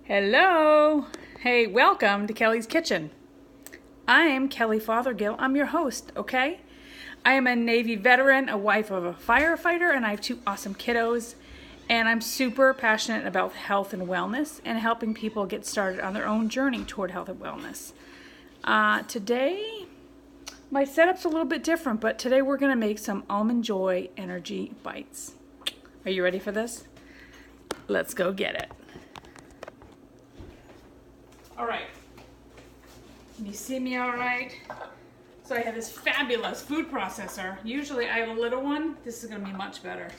Hello. Hey, welcome to Kelly's Kitchen. I'm Kelly Fothergill. I'm your host, okay? I am a Navy veteran, a wife of a firefighter, and I have two awesome kiddos. And I'm super passionate about health and wellness and helping people get started on their own journey toward health and wellness. Today, my setup's a little bit different, but today we're going to make some Almond Joy Energy Bites. Are you ready for this? Let's go get it. All right, can you see me all right? So I have this fabulous food processor. Usually I have a little one. This is gonna be much better.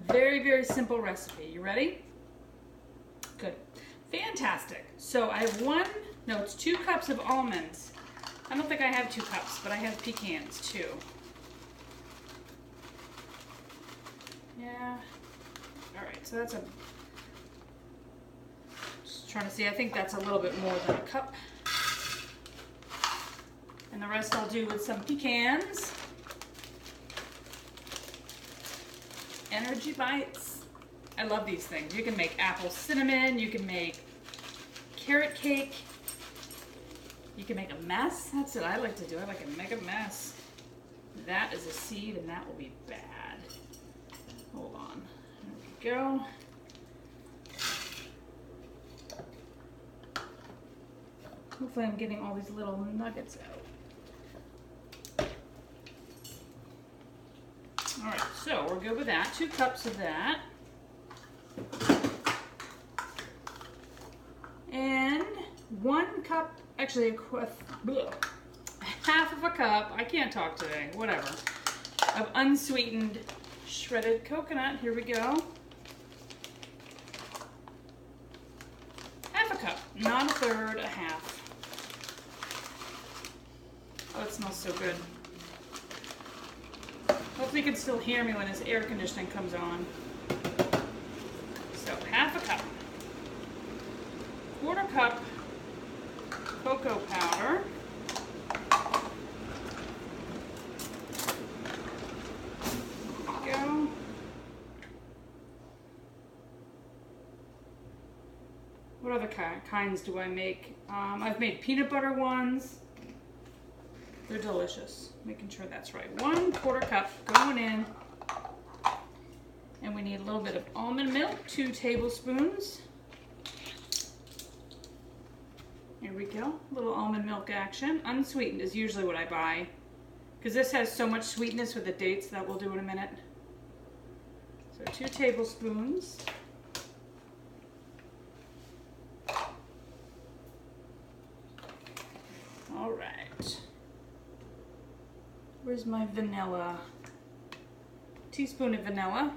Very, very simple recipe. You ready? Good, fantastic. So I have it's 2 cups of almonds. I don't think I have 2 cups, but I have pecans too. Yeah, all right, so that's trying to see, I think that's a little bit more than a cup. And the rest I'll do with some pecans. Energy bites. I love these things. You can make apple cinnamon, you can make carrot cake, you can make a mess. That's what I like to do. I like to make a mess. That is a seed and that will be bad. Hold on. There we go. Hopefully I'm getting all these little nuggets out. All right, so we're good with that. 2 cups of that. And 1 cup, actually half of a cup, I can't talk today, whatever, of unsweetened shredded coconut. Here we go. Half a cup, not a third, a half. Oh, it smells so good. Hopefully you can still hear me when this air conditioning comes on. So half a cup. 1/4 cup cocoa powder. There we go. What other kinds do I make? I've made peanut butter ones. They're delicious. Making sure that's right. 1/4 cup going in. And we need a little bit of almond milk, 2 tablespoons. Here we go. A little almond milk action. Unsweetened is usually what I buy, because this has so much sweetness with the dates that we'll do in a minute. So 2 tablespoons. All right. Where's my vanilla? Teaspoon of vanilla.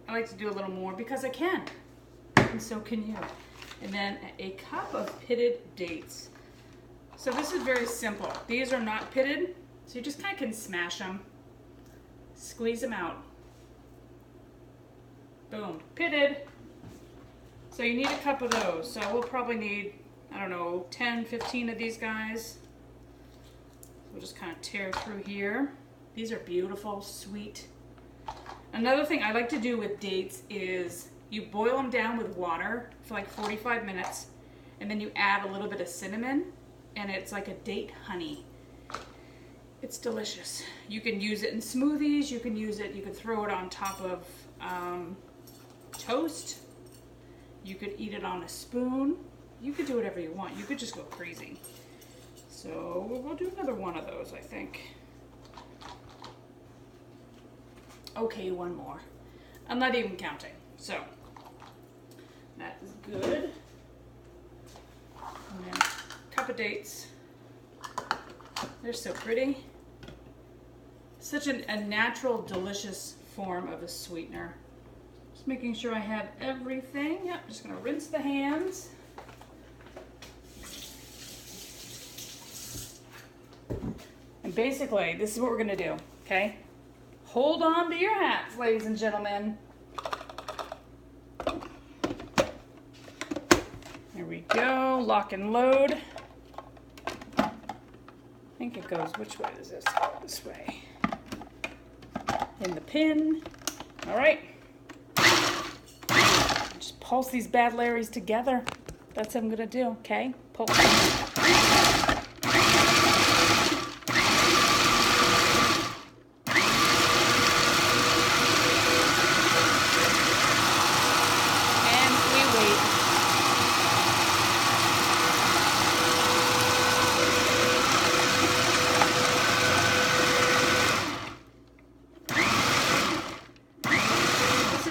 I like to do a little more because I can, and so can you. And then a cup of pitted dates. So this is very simple. These are not pitted, so you just kind of can smash them, squeeze them out. Boom, pitted. So you need a cup of those. So we'll probably need, I don't know, 10, 15 of these guys. We'll just kind of tear through here. These are beautiful, sweet. Another thing I like to do with dates is you boil them down with water for like 45 minutes, and then you add a little bit of cinnamon, and it's like a date honey. It's delicious. You can use it in smoothies, you can throw it on top of toast. You could eat it on a spoon. You could do whatever you want. You could just go crazy. So we'll do another one of those, I think. Okay, 1 more. I'm not even counting. So that is good. And then a cup of dates. They're so pretty. Such a natural, delicious form of a sweetener. Just making sure I have everything. Yep, just gonna rinse the hands. And basically, this is what we're gonna do, okay? Hold on to your hats, ladies and gentlemen. There we go, lock and load. I think it goes, which way does this go? This way. In the pin. All right. Just pulse these bad Larrys together. That's what I'm gonna do, okay? Pulse.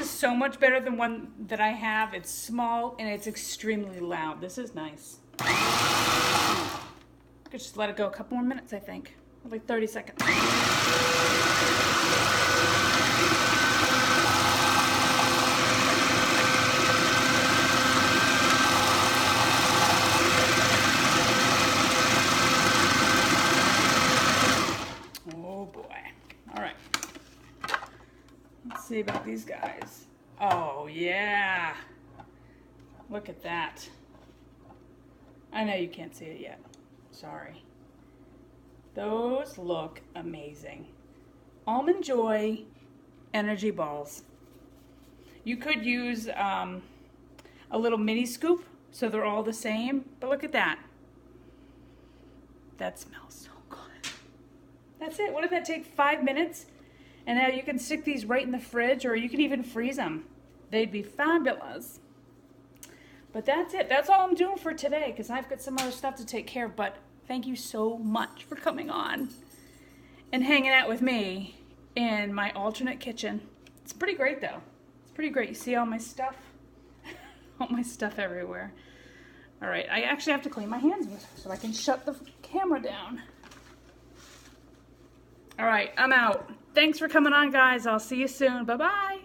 So much better than one that I have. It's small and it's extremely loud. This is nice. I could just let it go a couple more minutes, I think. Like 30 seconds. Oh boy. All right. Let's see about these guys. Oh, yeah. Look at that. I know you can't see it yet. Sorry. Those look amazing. Almond Joy energy balls. You could use a little mini scoop so they're all the same, but look at that. That smells so good. That's it. What did that take? 5 minutes? And now you can stick these right in the fridge, or you can even freeze them. They'd be fabulous. But that's it. That's all I'm doing for today, because I've got some other stuff to take care of. But thank you so much for coming on and hanging out with me in my alternate kitchen. It's pretty great, though. It's pretty great. You see all my stuff? All my stuff everywhere. All right. I actually have to clean my hands so I can shut the camera down. All right. I'm out. Thanks for coming on, guys. I'll see you soon. Bye-bye.